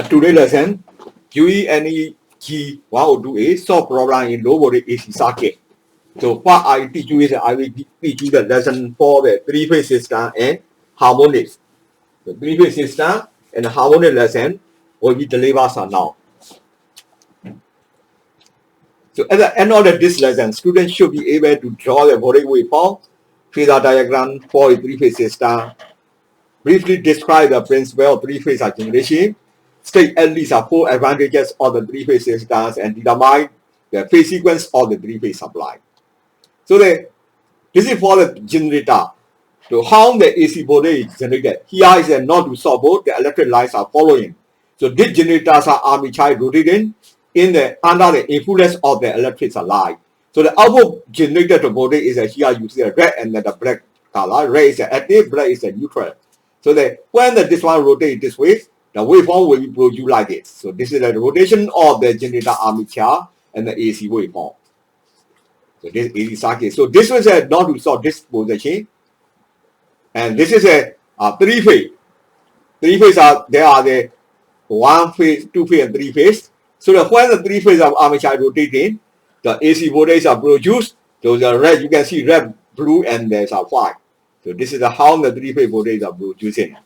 Today's lesson, QE and G 102A solve problem in low voltage AC circuit. So what I teach you is I will teach you the lesson for the three-phase system and harmonics. The three-phase system and harmonic lesson will be delivered now. So at the end of this lesson, students should be able to draw the voltage waveform, phasor diagram for a three-phase system, briefly describe the principle of three-phase generation, state at least 4 advantages of the three-phase systems, and determine the phase sequence of the three-phase supply. So this is for the generator. So how the AC voltage is generated. Here is a node to support the electric lines are following. So these generators are armature rotating under the influence of the electric line. So the output generated voltage is here you see the red and the black color. Red is the active, black is the neutral. So when this one rotates this way, the waveform will be produced like this. So this is the rotation of the generator armature and the AC waveform. So this AC circuit. So this was a node to solve this position. And this is a three-phase. Three-phase there are the one phase, two phase, and three phase. So when the three phase of armature rotating, the AC voltage are produced. So the red, you can see red, blue, and there's a white. So this is how the three phase voltage are producing.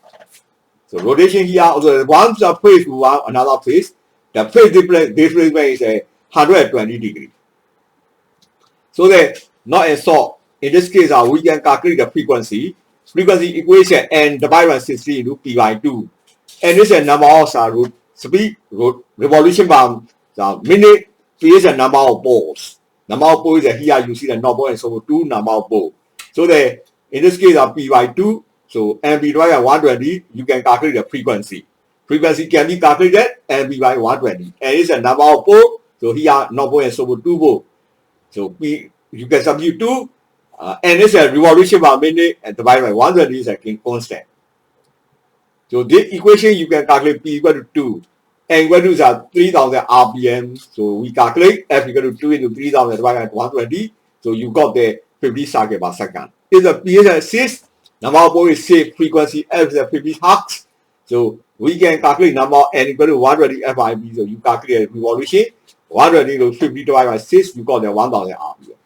So rotation here, also once a phase to another phase, the phase difference is 120 degrees. So not a sort. In this case, we can calculate the frequency equation and divide by 60 into P by 2. And this is a number of speed, revolution per minute, P is a number of balls. Number of balls is here, you see the number and so 2 number of balls. So in this case, P by 2, so and P divided by 120, you can calculate the frequency. Frequency can be calculated and P by 120. And it's a number of balls, so here number and so 2 balls. So P, you can substitute 2. And it's a revolution per minute and divided by 120 is a constant. So this equation you can calculate P equal to 2. N equal to 3000 RPM. So we calculate F equal to 2 into 3000 divided by 120. So you got the 50 cycle per second. If the P is a 6, number of balls is 6, frequency F is a 50 hertz. So we can calculate number N equal to 120 FIB. So you calculate revolution. 120 to 50 divided by 6, you got the 1000 RPM.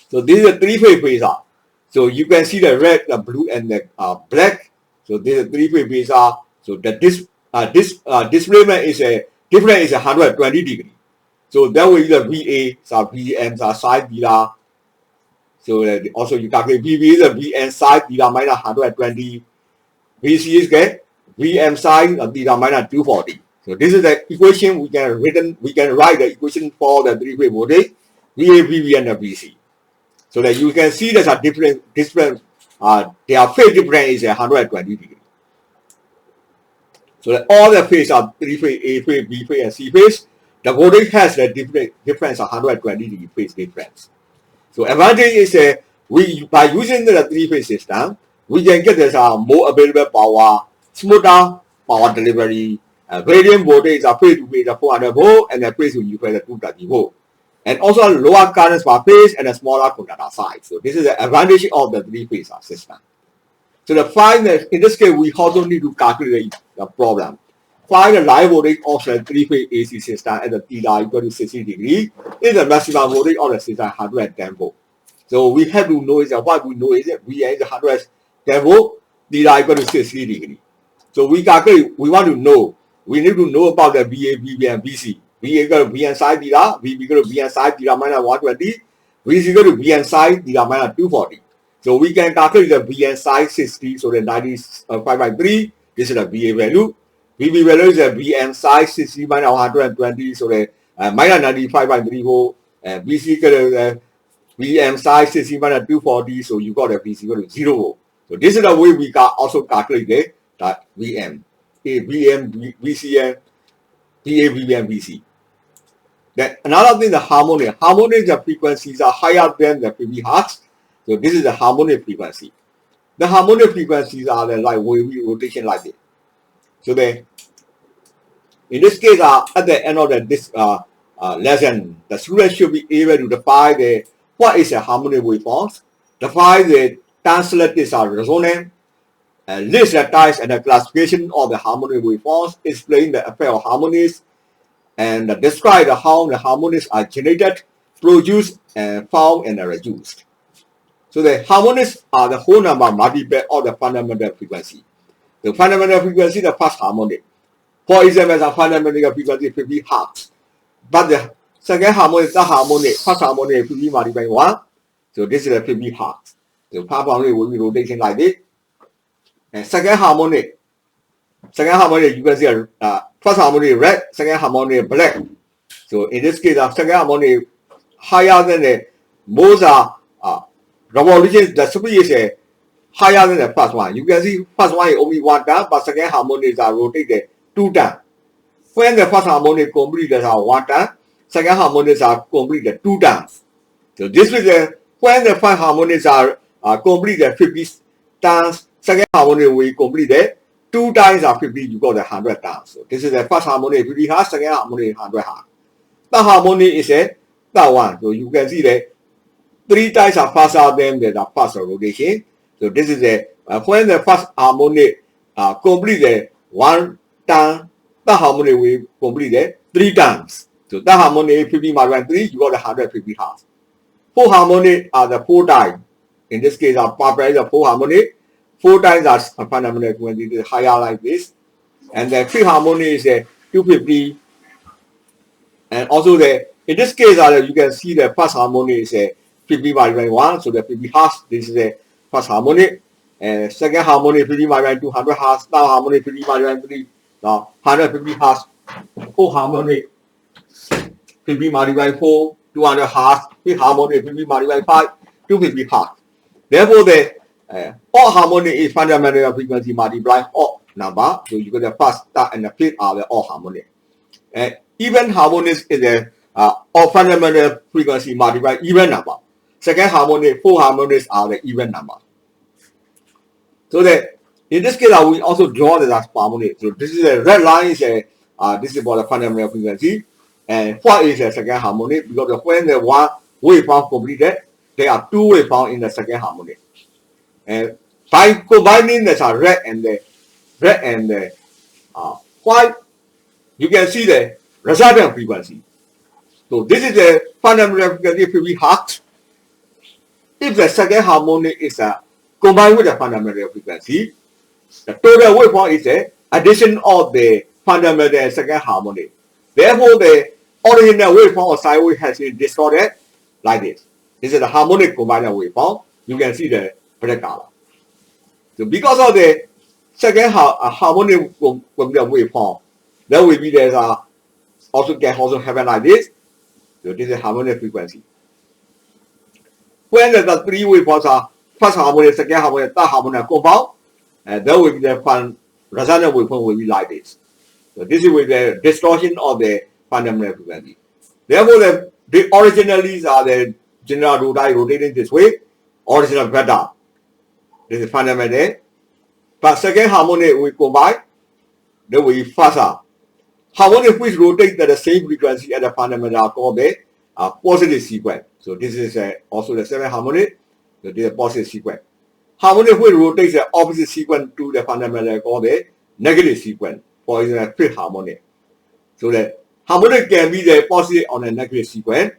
So this is a three-phase phasor. So you can see the red, the blue, and the black. So this is a three-phase phasor. So displacement is a difference is 120 degrees. So that will be the VA, so VM, side theta. So also you calculate VB is a VN side theta minus 120. VC is VM side theta minus 240. So this is the equation we can write the equation for the three-phase voltage, VA, VB, and the VC. So that you can see there's a different their phase difference is 120 degrees. So that all the phases are three phase, A phase, B phase, and C phase. The voltage has the difference of 120 degree phase difference. So advantage is by using the three-phase system, we can get this more available power, smoother power delivery, gradient voltage are phase to phase 400 volt, and the phase to phase 230 volt. And also lower currents per phase and a smaller conductor size. So this is the advantage of the three-phase system. So in this case, we also need to calculate the problem. Find the line voltage of the three-phase AC system at the theta equal to 60 degrees. Is the maximum voltage of the system 110 volt. So we have to know is that what we know is that VN is 110 volt, theta equal to 60 degrees. So we calculate, we need to know about the VA, VB, and VC. V equal to Vn side theta, V equal to Vn side theta minus 120, V is equal to Vn side theta minus 240. So we can calculate the Vn side 60, so the 95 by 3, this is the VA value. VB value is the Vn side 60 minus 120, so the minus 95 by 3 volt. And VC equal to Vn side 60 minus 240, so you got the VC equal to 0 volt. So this is the way we can also calculate the Vm, Vm, VCM, VA, VB, and VC. Then another thing, the harmonic. Harmonic, the frequencies are higher than the 50 hertz. So this is the harmonic frequency. The harmonic frequencies are like wavy rotation like this. So in this case, at the end of this lesson, the student should be able to define what is a harmonic waveform, define the time selected resonance, list the types and the classification of the harmonic waveforms, explain the effect of harmonics, and describe how the harmonics are generated, produced, and found and reduced. So the harmonics are the whole number multiple of the fundamental frequency. The fundamental frequency, the first harmonic. For example, the fundamental frequency 50 Hz. But the second harmonic, the harmonic, first harmonic 50 multiplied by 1. So this is the 50 Hz. The first harmonic will be rotating like this. And second harmonic, you can see first harmonic red, second harmonic black. So in this case, the second harmonic higher than the most revolutions, the speed is higher than the first one. You can see first one is only 1 time, but second harmonics are rotated 2 times. When the first harmonic completed 1 time, second harmonics are completed 2 times. So this is when the first harmonics are completed 50 times, second harmonic will complete 2 times of 50, you got 100 times. So this is the first harmonic 50 Hz, second harmonic 100 Hz. The harmonic is that one. So you can see that 3 times are faster than the first rotation. So this is when the first harmonic complete 1 time, the harmonic will complete 3 times. So the harmonic 50 multiplied by 3, you got 150 Hz. 4 harmonic are the 4 times. In this case, our power the 4 harmonic. 4 times are fundamental frequency is higher like this. And the 5th harmonic is 250. And also in this case, you can see the first harmonic is 50 multiplied by 1. So the 50 Hz, this is the first harmonic. And second harmonic 50 multiplied by 200 Hz. Third harmonic 50 multiplied by 3. Now 150 Hz. 4th harmonic 50 multiplied by 4, 200 Hz. 5th harmonic 50 multiplied by 5, 250 Hz. Therefore, all harmonic is fundamental frequency multiplied all number. So you got the first, third, and the 5th are the all harmonic. And even harmonics is the all fundamental frequency multiplied even number. Second harmonic, 4 harmonics are the even number. So that in this case, we also draw the harmonic. So this is a red line is this is for the fundamental frequency, and what is the second harmonic? Because when the one waveform completed, there are 2 waveforms in the second harmonic. And by combining the red and the white, you can see the resultant frequency. So this is the fundamental frequency 50 Hz. If the second harmonic is combined with the fundamental frequency, the total waveform is the addition of the fundamental and second harmonic. Therefore, the original waveform or sine wave has been distorted like this. This is the harmonic combined waveform. You can see the black color. So because of the second harmonic waveform, there will be there's also can also happen like this. So this is harmonic frequency. When the 3 waveforms are first harmonic, second harmonic, third harmonic compound, and there will be the resonant waveform will be like this. So this is with the distortion of the fundamental frequency. Therefore, the originally are the general rotating this way, original beta. This is fundamental. But second harmonic we combine, then we faster. Harmonic which rotate at the same frequency as the fundamental are called the positive sequence. So this is also the 7th harmonic. So this is a positive sequence. Harmonic which rotates the opposite sequence to the fundamental are called the negative sequence. For example, 5th harmonic. So the harmonic can be the positive on a negative sequence.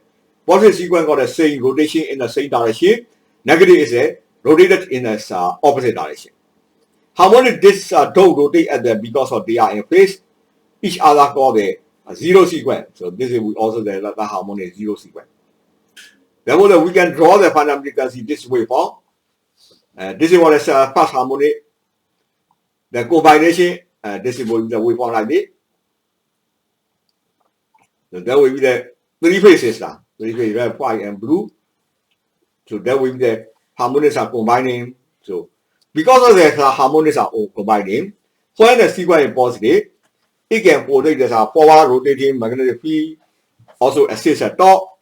Positive sequence got the same rotation in the same direction. Negative is rotated in the opposite direction. Harmonic discs don't rotate because of they are in phase. Each other called the zero sequence. So this is also the harmonic zero sequence. Therefore, we can draw the fundamental frequency this waveform. This is what is first harmonic. The combination, this is the waveform like this. So that will be the 3 phases now. 3 phases, red, white, and blue. So that will be the harmonics are combining. So because of the harmonics are all combining, when the sequence is positive, it can produce this forward rotating magnetic field, also assist at top.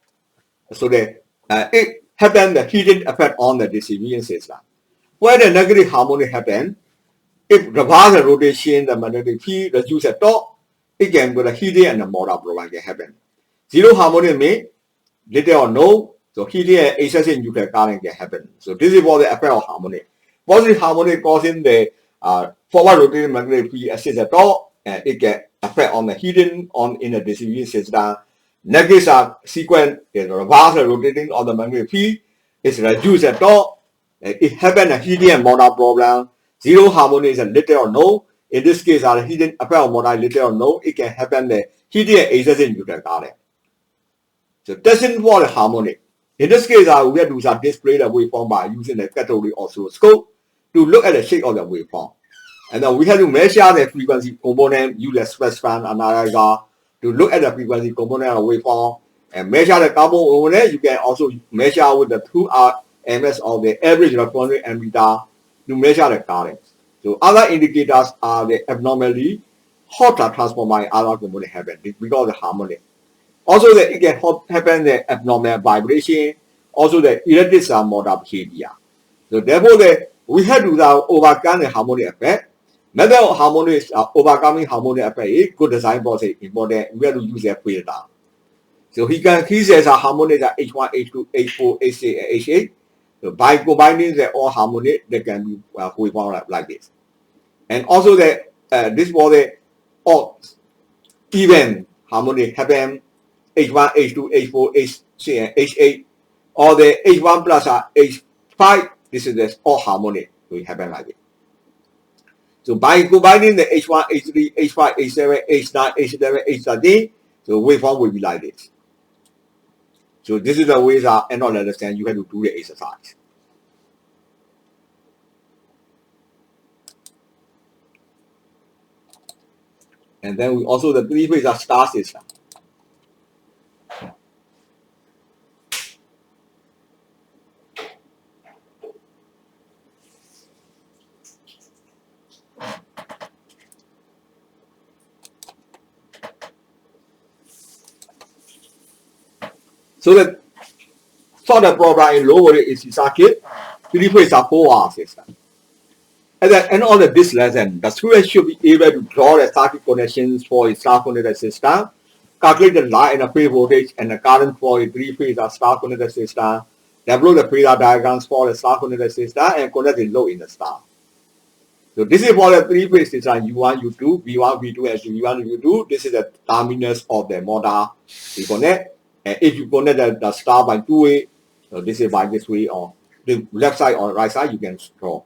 So that it happens the hidden effect on the distribution system. When the negative harmonic happens, if reverse rotation, the magnetic field reduces at top, it can go the heating and the motor program can happen. Zero harmonic means little or no, so heating and excessive nuclear current can happen. So this is what the effect of harmonic. Positive harmonic causing the forward rotating magnetic field exists at all, and it can affect on the heating on in the distribution system. Next sequence is reverse rotating of the magnetic field is reduced at all. It happens a heating and motor problem. Zero harmony is a little or no. In this case, the heating affect on motor little or no. It can happen the heating and exertion neutral current. So testing for the harmonic. In this case, we have to display the waveform by using the cathode oscilloscope to look at the shape of the waveform. And then we have to measure the frequency component, use the stress band analyzer to look at the frequency component of the waveform and measure the carbon component. You can also measure with the 2RMS of the average responsive ammeter to measure the current. So other indicators are the abnormality, hot transformer, other component happen because of the harmonic. Also, it can happen the abnormal vibration, also the electric motor behavior. So therefore, we have to overcome the harmonic effect. Method of harmonic overcoming harmonic effect is good design process important. We have to use a filter. So he says a harmonic H1, H2, H4, H6, and H8. So by combining the all harmonic, they can be waveform like this. And also this was the all even harmonic happen H1, H2, H4, H6, and H8, or the H1 plus H5. This is the all harmonic. So it happen like this. So by combining the H1, H3, H5, H7, H9, H11, H13, so waveform will be like this. So this is the ways I not understand. You have to do the exercise. And then we also the three phase star system. So the solve the problem in low voltage AC circuit, three phase 4-hour system. At the end of this lesson, the student should be able to draw the circuit connections for a star-connected system, calculate the line and the phase voltage and the current for a three-phase star-connected system, develop the phasor diagrams for the star-connected system, and connect the load in the star. So this is for the three-phase system U1, U2, V1, V2, and V1, V2. This is the terminus of the motor we connect. And if you connect the star by two-way, so this is by this way, or the left side or right side, you can draw.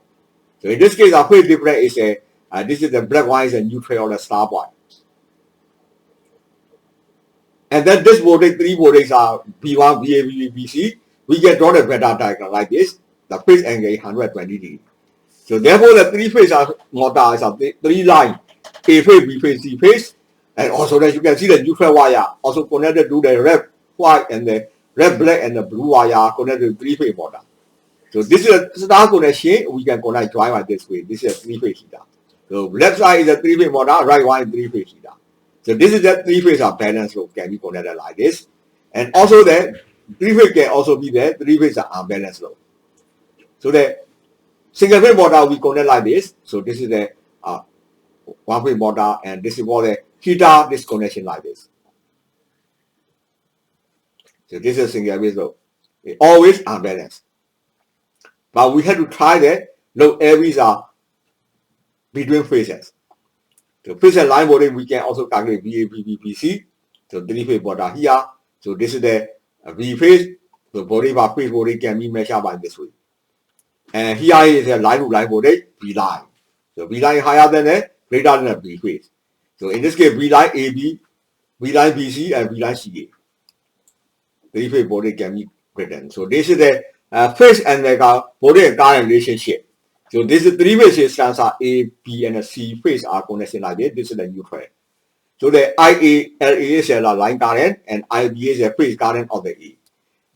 So in this case, our phase difference is this is the black one is a neutral or the star point. And then this voltage, three voltages are V1, VA, VB, VC. We can draw the vector diagram like this. The phase angle is 120 degrees. So therefore, the three phase motor is a three line, A phase, B phase, C phase. And also that you can see the neutral wire also connected to the red, white, and the red, black, and the blue wire connected to three phase motor. So this is a star connection. We can connect join like this way. This is a three-phase heater. So left side is a three-phase motor, right one is three-phase heater. So this is the three-phase balance load can be connected like this. And also the three-phase can also be the three-phase unbalanced load. So the single-phase motor we connect like this. So this is the one-phase motor, and this is for the heater, this connection like this. So this is single-phase load. It always unbalanced. But we have to try that load areas are between phases. So phase and line voltage we can also calculate VA, VB, VC. So three-phase motor here. So this is the V phase. So voltage by phase voltage can be measured by this way. And here is a line to line voltage, V line. So V line higher than the greater than the V phase. So in this case, V line AB, V line BC, and V line CA. Three-phase voltage can be written. So this is the phase and the voltage current relationship. So this is three-phase systems are A, B, and C phase are connected like this. This is the neutral. So the IALA is a line current, and IB is a phase current of the A.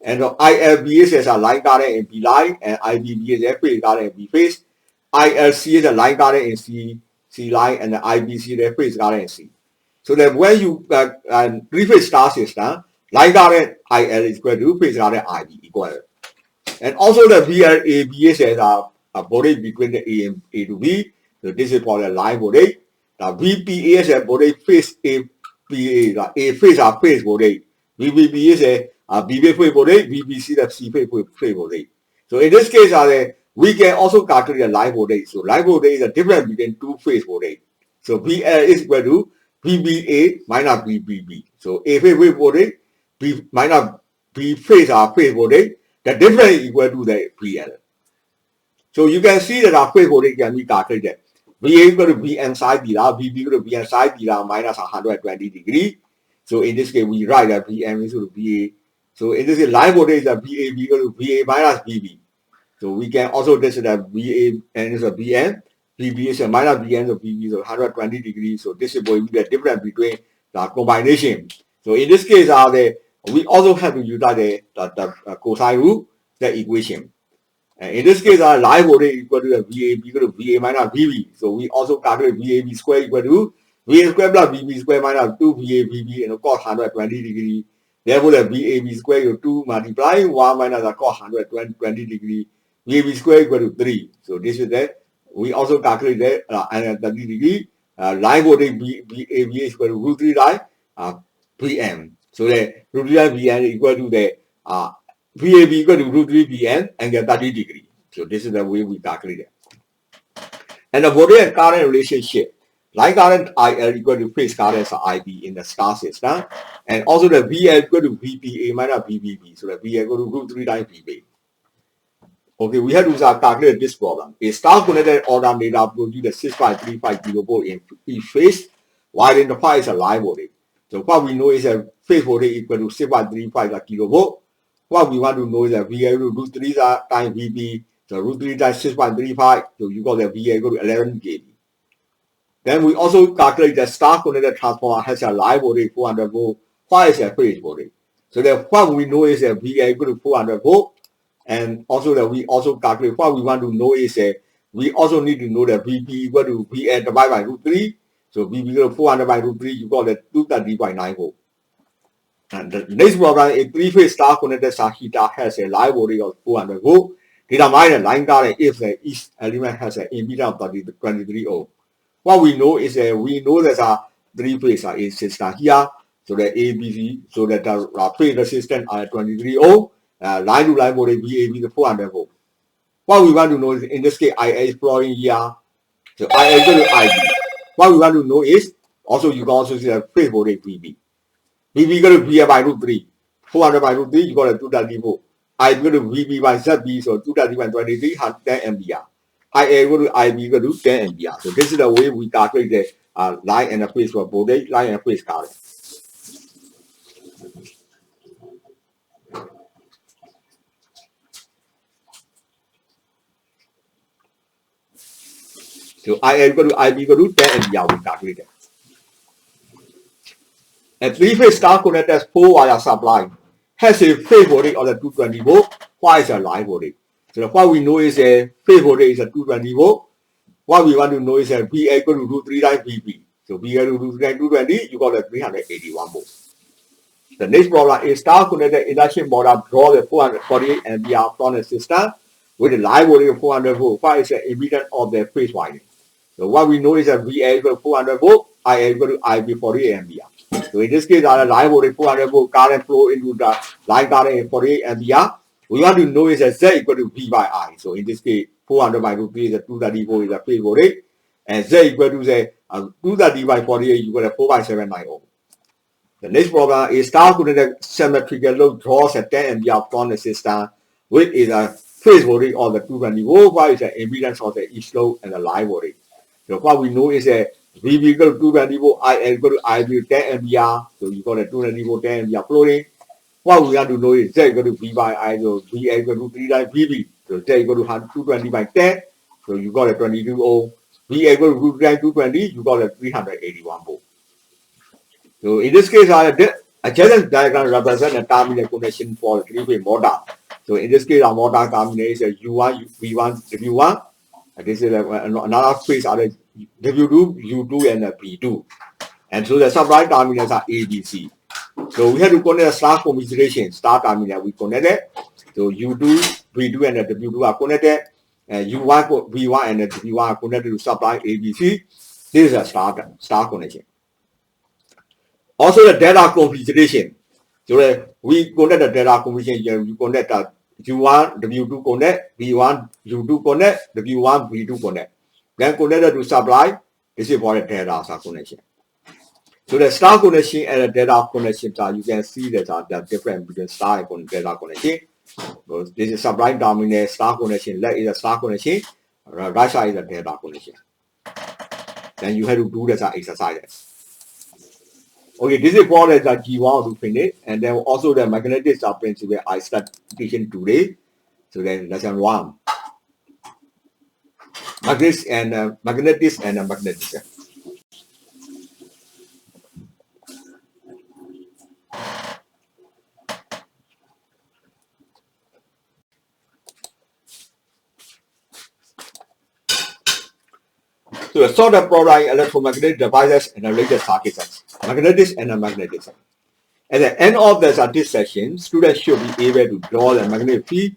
And the ILB is a line current in B line, and IBB is a phase current in B phase. ILC is a line current in C line, and the IBC is a phase current in C. So that when you three-phase star system, line current IL is equal to phase current IB equal. And also the VLAB is a voltage between the A and A to B. So this is for the line voltage. The VPA is a voltage phase A, PA, A phase are phase voltage. VBB is a B phase voltage, VBC the C phase voltage. So in this case, We can also calculate the line voltage. So line voltage is a difference between two phase voltage. So VL is equal to VBA minus VBB. So A phase wave voltage, B minus B phase or phase voltage, the difference is equal to the VL. So you can see that our phase voltage can be calculated. VA equal to Vn sine theta, VB equal to Vn sine theta minus 120 degree. So in this case, we write that Vm is equal to VA. So in this case, line voltage is a VAB equal to VA minus VB. So we can also list that VA and is a VN, VB is a minus VN, so VB, so 120 degrees. So this is going to be the difference between the combination. So in this case, we also have to use the cosine rule, the equation. And in this case, our line voltage equal to the VAB equal to VA minus VB. So we also calculate VAB square equal to VA square plus VB square minus 2 VABB and of course 120 degree. Therefore, the VAB square equal to 2 multiplying 1 minus the cos 120 degree. VAB square equal to 3. So this is that. We also calculate that 30 degree. Line voltage VAB is equal to root 3 line PM. So the root 3 line PM is equal to the VAB equal to root 3 PM angle 30 degree. So this is the way we calculate it. And the voltage and current relationship. Line current IL equal to phase current IB in the star system. And also the VL equal to VBA minus VBB. So the VL equal to root 3 times VB. Okay, we have to calculate this problem. A star connected alternator produces 6.35 kilovolt in each phase, while in the phi is a line voltage. So what we know is a phase voltage equal to 6.35 kilovolt. What we want to know is that VL equal to root 3 times VB. So root 3 times 6.35. So you got the VL equal to 11 kV. Then we also calculate that star connected transformer has a line voltage 400 volt. Phi is a phase voltage. So that what we know is that VL equal to 400 volt. And also that we also calculate what we want to know is we also need to know that VB equal to VL divided by root 3. So VB equal to 400 by root 3, you got the 230.9 volt. And the next problem, a three-phase star connected heater has a line voltage of 400 volt. Determine the line current if each element has an impedance of 23 ohm. What we know is we know there's a three-phase system here. So the ABC, so that the phase resistance are 23 ohm. Line to line voltage VAB is 400 volt. What we want to know is in this case IA is flowing here. So IA equal to IB. What we want to know is also you can also see the phase voltage VB. VB equal to VA by root 3. 400 by root 3, you got a 230 volt. I equal to VB by ZB, so 230 by 23, 10 ampere. IA equal to IB equal to 10 ampere. So this is the way we calculate the line and the phase for voltage, line and phase current. So IA equal to IB equal to 10 ampere, we calculate it. A three-phase star connected 4-wire supply has a phase voltage of the 220 volt. Why is a line voltage? So what we know is a phase voltage is a 220 volt. What we want to know is a VA equal to root 3 times VB. So VA equal to root 3 times 220, you got a 381 volt. The next problem is star connected induction motor draw the 448 ampere from the system with a line voltage of 400 volt. What is the impedance of the phase winding? So what we know is that VA equal to 400 volt, IA equal to IB 48 ampere. So in this case, our line voltage 400 volt current flow into the line current 48 ampere. We want to know is that Z equal to V by I. So in this case, 400 by root 3 is a 230 volt is a phase voltage. And Z equal to 230 by 48 equal to 4.79 ohm. The next problem is star connected symmetrical load draws a 10 ampere from the system, which is a phase voltage of the 220 volt, while is the impedance of the each load and the line voltage. So what we know is that VB equal to 220 volt, I equal to IB 10 ampere. So you got a 220 volt 10 ampere floating. What we want to know is Z equal to V by I, so V equal to 3 times VB. So Z equal to 220 by 10. So you got a 22 ohm. V equal to 2 times 220, you got a 381 volt. So in this case, adjacent diagram represents a terminal connection for a three-phase motor. So in this case, our motor terminal is a U1, V1, W1. This is another phase are W2, U2, and P2. And so the supply terminals are A, B, C. So we have to connect a star configuration. Star terminal we connected. So U2, V2, and W2 are connected. And U1, V1, and W1 are connected to supply A, B, C. This is a star connection. Also the data configuration. So we connect the data configuration here. We connect U1 W2 connect, V1 U2 connect, W1 V2 connect. Then connected to supply. This is for the data connection. So the star connection and the data connection, you can see that the difference between star and data connection. So this is supply terminal star connection. Left is a star connection. Right side is a data connection. Then you have to do this exercise. Okay, this is for the G1 to finish, and then also the magnetics principle I start teaching today. So then lesson 1. Magnetics and magnetics. So the sort of product electromagnetic devices and related circuits, magnetics and magnetism. At the end of this session, students should be able to draw the magnetic field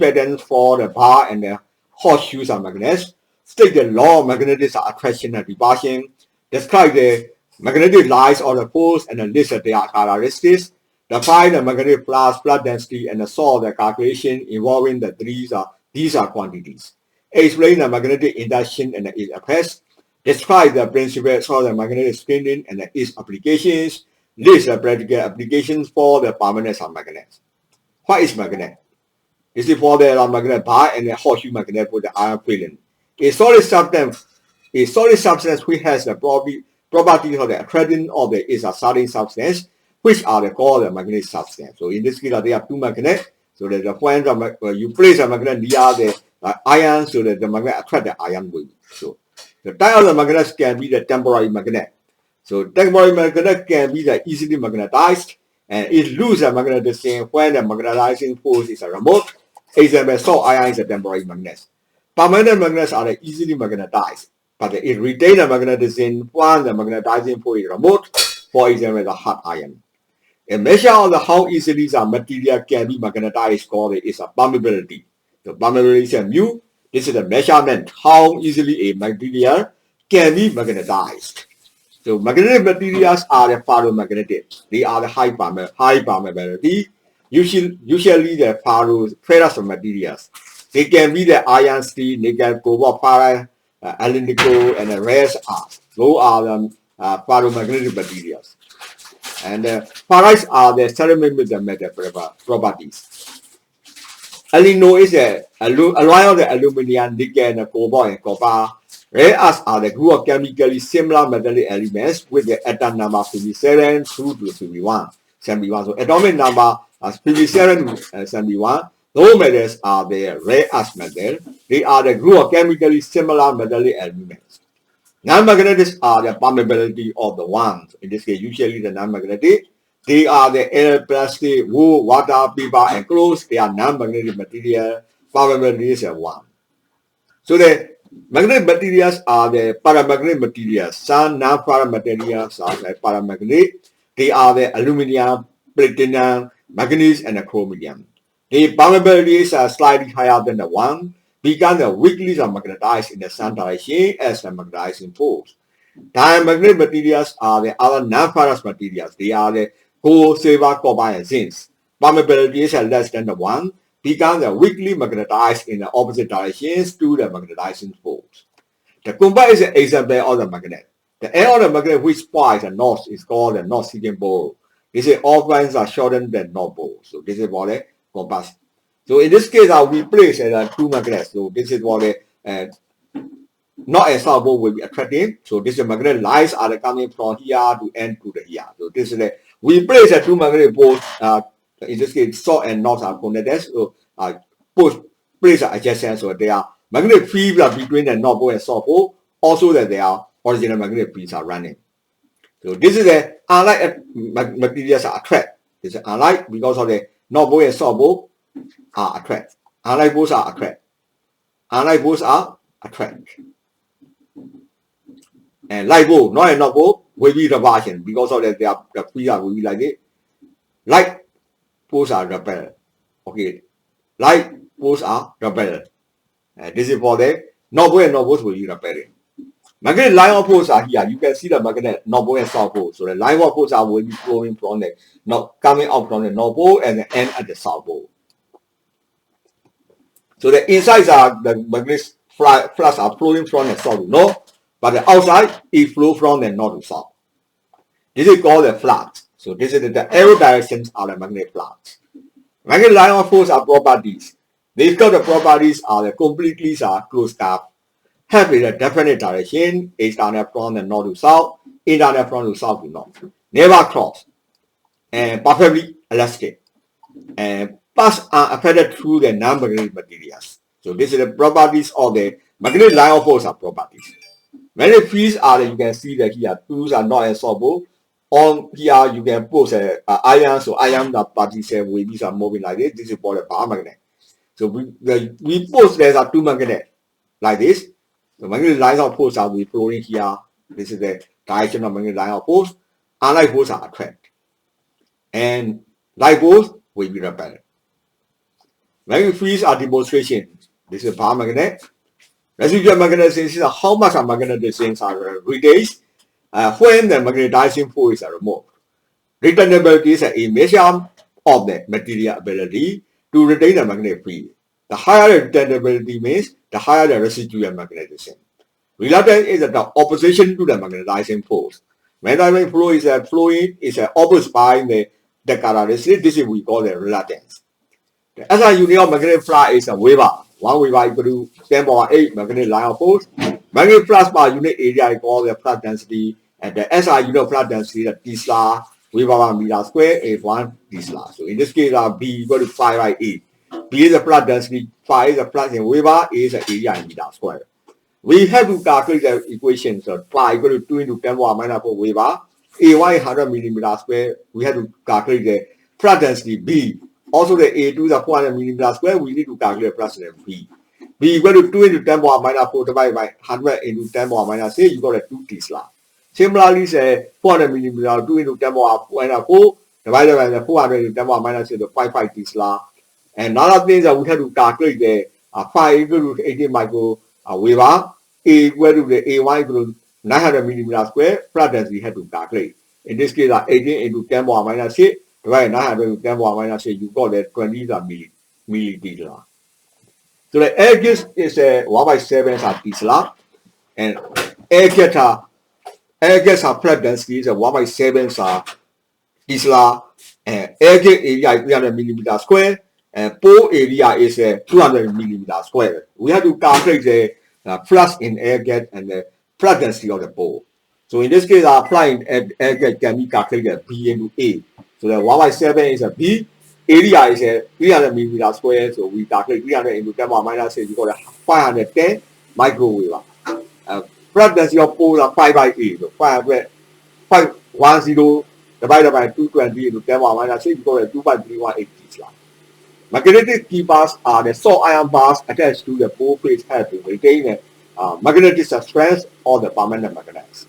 patterns for the bar and the horseshoes of magnets, state the law of magnetism attraction and repulsion, describe the magnetic lines of the poles and list their characteristics, define the magnetic flux density, and solve the calculation involving these are quantities. Explain the magnetic induction and its effects, describe the principles of the magnetic screening and its applications, list the practical applications for the permanence of magnets. What is magnet? This is for the magnet bar and the horseshoe magnet with the iron filling. A solid substance which has the properties of the attracting of the is a solid substance, which are called the magnetic substance. So in this case, there are two magnets. So there's a point you place a magnet near the iron so that the magnet attract the iron wave. So the type of the magnets can be the temporary magnet. So temporary magnet can be the easily magnetized and it loses the magnetism when the magnetizing force is remote. Example, salt iron is a temporary magnet. Permanent magnets are easily magnetized, but it retains the magnetism when the magnetizing force is remote. For example, the hot iron. A measure of how easily the material can be magnetized is called is a permeability. The permeability is mu. This is the measurement how easily a material can be magnetized. So magnetic materials are the ferromagnetic. They are the high permeability. Usually the ferrous materials. They can be the iron, steel, nickel, cobalt, aluminium, and the rest are. Those are the ferromagnetic materials. And ferrites are the ceramic metal properties. Aluminium is a alloy of the aluminium, nickel, and cobalt, and copper. Rare earths are the group of chemically similar metallic elements with the atom number 57 through to 71. So atomic number is 57 to 71. Those metals are the rare earth metal. They are the group of chemically similar metallic elements. Non-magnetics are the permeability of the ones. In this case, usually the non-magnetic. They are the air, plastic, wood, water, paper, and clothes. They are non-magnetic material. Permeability is 1. So the magnetic materials are the paramagnetic materials. Some non-ferrous materials are like paramagnetic. They are the aluminum, platinum, manganese, and the chromium. The permeabilities are slightly higher than the 1. Because the weakly are magnetized in the sun direction as the magnetizing force. Diamagnetic materials are the other non-ferrous materials. They are the gold, silver, copper, and zinc. Permeability is less than the 1 because they are weakly magnetized in the opposite directions to the magnetizing force. The compass is an example of the magnet. The end of the magnet which points the north is called the north-seeking pole. This is often shortened than north pole. So this is for the compass. So in this case, we place two magnets. So this is what the north and south pole will be attracting. So this is magnetic lines are coming from here to end to the here. So this is we place two magnetic poles. In this case, south and north are connected. So place are adjacent. So they are magnetic fields between the north pole and south pole. Also that they are original magnetic fields are running. So this is the unlike materials are attract. This is unlike because of the north pole and south pole are attract. Unlike poles are attract. Unlike poles are attract. And like pole, not and not pole, will be repulsion because of that the fields will be like it. Like poles are repel. Okay. Like poles are repel. This is for the north pole and north poles will be repelling. Magnetic line of poles are here. You can see the magnet north pole and south pole. So the line of poles will be flowing from the coming out from the north pole and the end at the south pole. So the insides are the magnetic flux are flowing from the south to north, but the outside it flow from the north to south. This is called the flux. So this is the arrow directions are the magnetic flux. Magnetic line of force are properties. These kind of properties are the completely closed up, have a definite direction, external from the north to south, internal from the south to north. Never cross, and perfectly elastic, and paths are affected through the non-magnetic materials. So this is the properties of the magnetic line of force are properties. Magnetic fields are, you can see that here, tools are not insoluble. On here, you can pose iron, so iron that parties waves are moving like this. This is called a paramagnet. So we pose there are two magnets like this. The magnetic lines of force are we flowing here. This is the direction of magnetic line of force. Unlike force are attract. And like force will be repelled. Magnetic fields are demonstration. This is paramagnet. Residual magnetism is how much of magnetisms are retained when the magnetizing force is removed. Returnability is a measure of the material ability to retain the magnetic field. The higher the returnability means, the higher the residual magnetism. Reluctance is the opposition to the magnetizing force. Magnetizing flow is a flowing is opposed by the characteristic. This is we call the reluctance. The SI unit of magnetic flux is a Weber. 1 Weber equal to 10 power 8 magnetic line of force. Magnetic flux per unit area is called the flux density, and the SI unit of flux density, the Tesla Weber per meter square is 1 Tesla. So in this case, B equal to 5 by 8. B is the flux density, 5 is the flux in Weber, A is the area in meter square. We have to calculate the equation. So phi equal to 2 into 10 power minus 4 Weber. A1 is 100 millimeter square. We have to calculate the flux density B. Also the A2 is 400 millimeter square. We need to calculate flux density B. B equal to 2 into 10 power minus 4 divided by 100 into 10 power minus 6. You got a 2 Tesla. Similarly, say 400 millimeter 2 into 10 power minus 4 divided by the 400 into 10 power minus 6 to 5 Tesla. And another thing is that we have to calculate the phi equal to 18 micro Weber, A equal to the A1 equal to 900 millimeter square, flux density we have to calculate. In this case, 18 into 10 power minus 6, divided 900 into 10 power minus 6, you got the 20 millitesla. So the air gas is 1 by 7 Tesla, and air gas flux density is 1 by 7 Tesla, and air gas area is 300 millimeter square, and pore area is 200 millimeter square. We have to calculate the flux in air gap and the flux density of the pore. So in this case, our flux in air gap can be calculated B into A. So the 1 by 7 is a B. Area is 300 millimeter square. So we calculate 300 into 10 power minus 6. You got 510 microweber. Flux density of pore is 5 by 8. So 510 divided by 220 into 10 power minus 6. You got 2.318 Tesla. Magnetic key bars are the soft iron bars attached to the pore face head to retain the magnetic strength or the permanent magnets.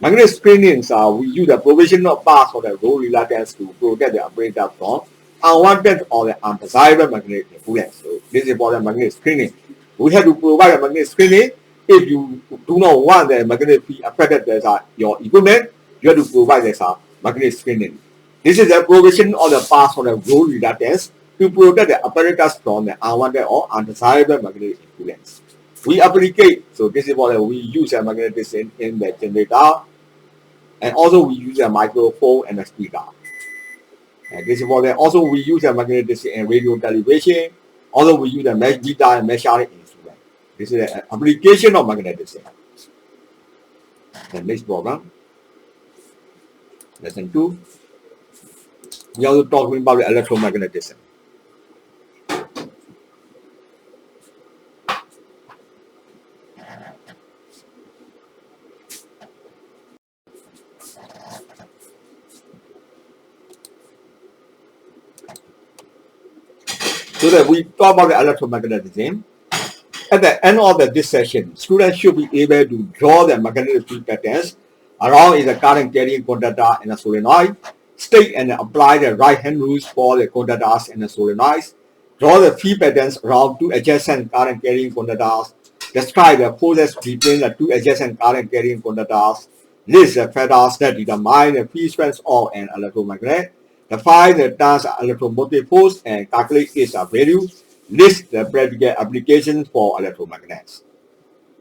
Magnetic screenings we use the provision of bars for the low reluctance to protect the operator from unwanted or the undesirable magnetic influence. So this is for the magnetic screening. We have to provide a magnetic screening. If you do not want the magnetic field affected your equipment, you have to provide this magnetic screening. This is the provision of the bars for the low reluctance to protect the apparatus from the unwanted or undesirable magnetic influence. We applicate, so this is what we use a magnetism in the generator, and also we use a microphone and a speaker. And this is what also we use a magnetism in radio television. Also we use a mesh guitar and measuring instrument. This is an application of magnetism. The next program, lesson 2. We are also talking about the electromagnetism. So that we talk about the electromagnetism. At the end of this session, students should be able to draw the magnetic field patterns around is a current carrying conductor and a solenoid, state and apply the right hand rules for the conductors and the solenoids, draw the field patterns around two adjacent current carrying conductors, describe the forces between the two adjacent current carrying conductors, list the factors that determine the field strength of an electromagnet, define the turns electromotive force and calculate its value, list the practical applications for electromagnets.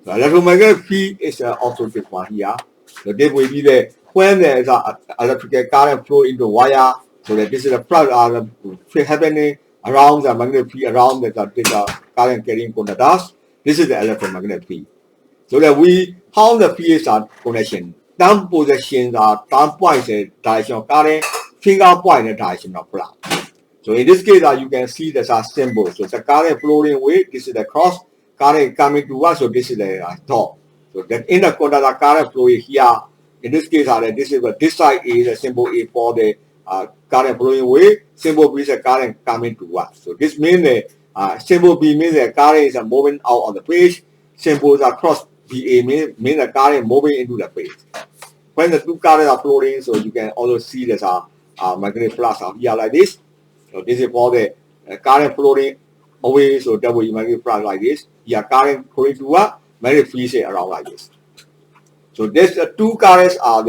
The electromagnetic field is also this one here. So this will be the when there is an electrical current flow into wire. So that this is the flux happening around the magnetic field around the current carrying conductors. This is the electromagnetic field. So that we how the fields are connection. Down positions are down points the direction of current, finger point the direction of flux. So in this case, you can see there's a symbol. So the current flowing way, this is the cross, current coming to us, so this is the top. So that in the conductor current flowing here, in this case, this side is the symbol A for the current flowing way, symbol B is the current coming to us. So this means the symbol B means the current is moving out on the page, symbols across BA means the current moving into the page. When the two currents are flowing, so you can also see there's a magnetic flux here like this. So this is for the current flowing away, so that will magnetic flux like this. Here current flowing to what? Magnetic field around like this. So this two currents are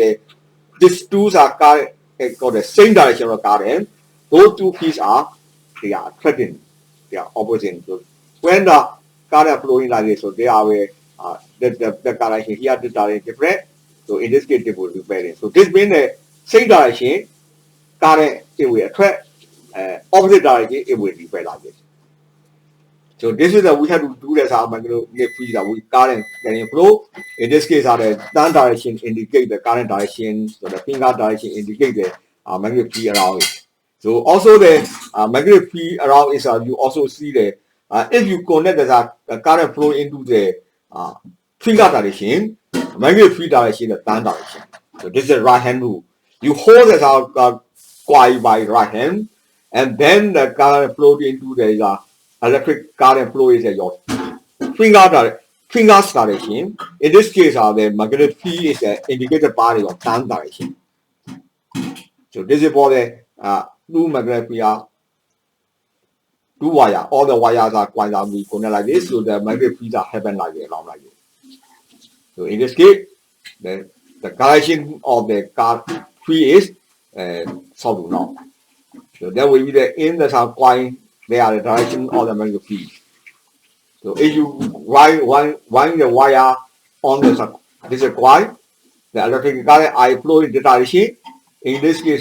these two are current called the same direction of current. Those two fields they are attracting, they are opposite. So when the current flowing like this, so they are the direction here, this direction different. So in this case, they will be balanced. So this means the same direction current it will attract. Opposite direction, it will repel like this. So this is we have to do this magnetic field that we current carrying flow. In this case, the down direction indicate the current direction, so the finger direction indicate the magnetic field around it. So also the magnetic field around is you also see the if you connect the current flow into the finger direction, magnetic field direction is the down direction. So this is the right hand rule. You hold this coil by right hand. And then the current flow into the electric current flow is your finger's direction. In this case, the magnetic field is indicated by your thumb direction. So this is for the two magnetic field, two wires. All the wires are quite we connect like this, so the magnetic fields are happen like this, around like this. So in this case, the direction of the field is south to north. So that will be in the south coin, they are the direction of the magnetic field. So if you wind the wire on this coil, the electric current I flow in the direction. In this case,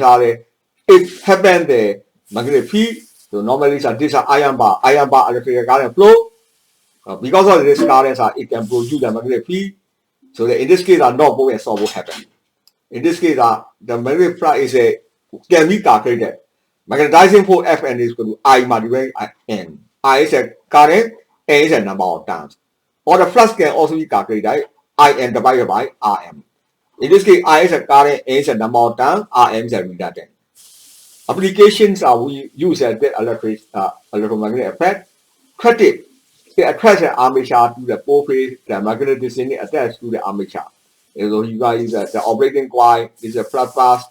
it happens the magnetic field. So normally this is iron bar electric current flow. Because of this current, it can produce the magnetic field. So in this case, not both and so both happen. In this case, the magnetic flux can be calculated. Magnetizing force Fn is equal to I multiplied by N. I is a current, N is a number of turns. Or the flux can also be calculated IN divided by Rm. In this case, I is a current, N is a number of turns, Rm is a reductant. Applications we use the electromagnetic effect. Credit, it attracts the armature to the pole phase, the magnetism attached to the armature. So you guys use the operating coil, this is a flux path,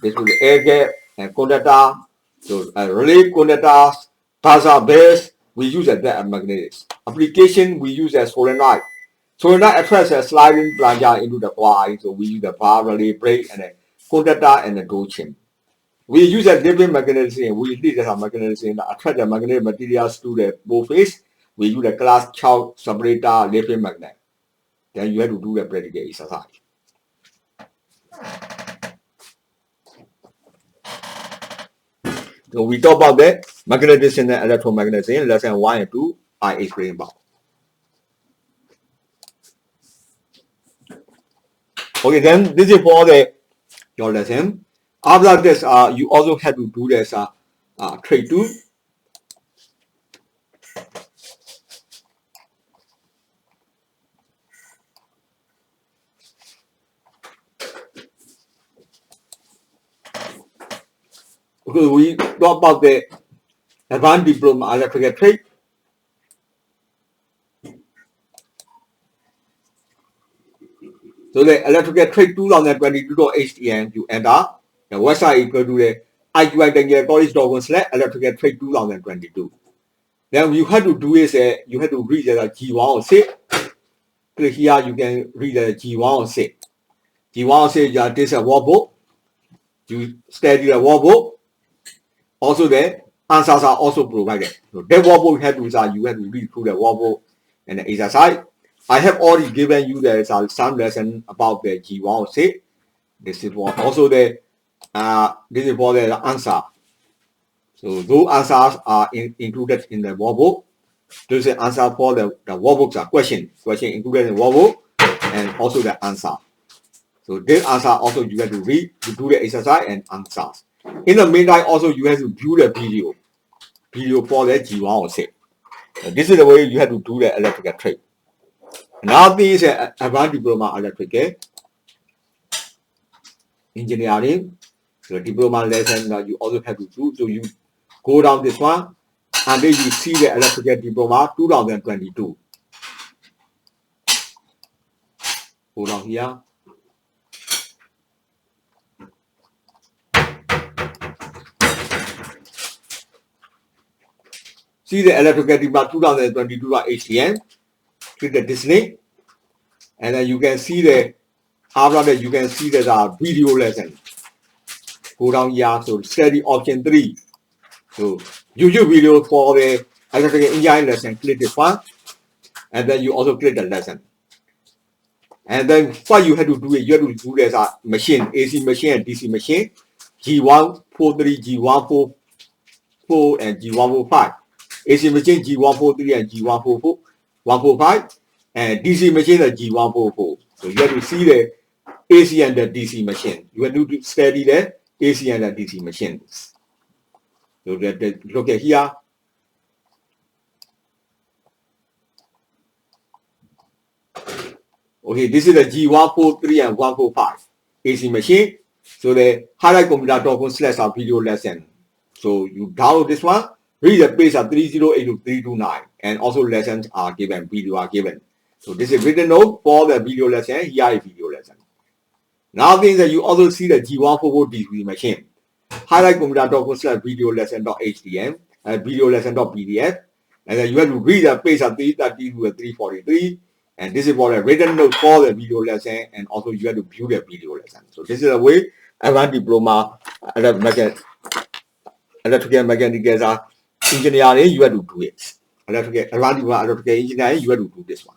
this is the air gap and conductor. So relay conductors, buzzer base, we use that magnetics. Application we use as solenoid. Solenoid attracts a sliding plunger into the coil. So we use the bar, relay, brake, and a conductor and the door chain. We use a different magnetism. We lead the magnetism that attract the magnetic materials to the both face. We use the glass chalk separator lithium magnet. Then you have to do the practical exercise. So we talk about the magnetism and electromagnetism, lesson 1 and 2, I explain about. Okay, then this is for your lesson. After this, you also have to do this trade 2. Okay, we talk about the advanced diploma electrical trade. So the electrical trade 2022.htm you enter. The website equal to the IQI-college.com/electrical trade 2022. Then you have to do is you have to read the G1 or 6. Click here, you can read the G1 or 6. G1 or 6, this is a workbook. You study the workbook. Also then, answers are also provided. So that workbook you have to read through the workbook and the exercise. I have already given you some lesson about the G1 set. This is for also the this is for the answer. So those answers are included in the workbook. Those are answer for the workbooks are question included in the workbook and also the answer. So this answer also you have to read to do the exercise and answers. In the meantime, also you have to view the video for the G1 set. This is the way you have to do the electrical trade. Now this is advanced diploma electrical engineering. The diploma lesson you also have to do. So you go down this one and then you see the electrical diploma 2022. Go down here. See the electrical diploma 2022 HTM. Click the display. And then you can see after that you can see the video lesson. Go down here, so study option 3. So YouTube video for the electrical engineering lesson, click this one. And then you also click the lesson. And then what you have to do is you have to do this machine, AC machine and DC machine, G143, G144, and G145. AC machine G143 and G145, and DC machine is G144. So you have to see the AC and the DC machine. You have to study the AC and the DC machines. So look at here. Okay, this is the G143 and 145 AC machine. So the highlightcomputer.com/video lesson. So you download this one, read the page 308 to 329, and also lessons are given, video are given. So this is written note for the video lesson. Here is video lesson. Now things that you also see the G144 DC machine. Highlightcomputer.com/video lesson.htm and video lesson.pdf. And then you have to read the page 330 to 343. And this is for the written note for the video lesson, and also you have to view the video lesson. So this is the way advanced diploma electrical mechanical engineering you have to do it. Electrical engineering you have to do this one.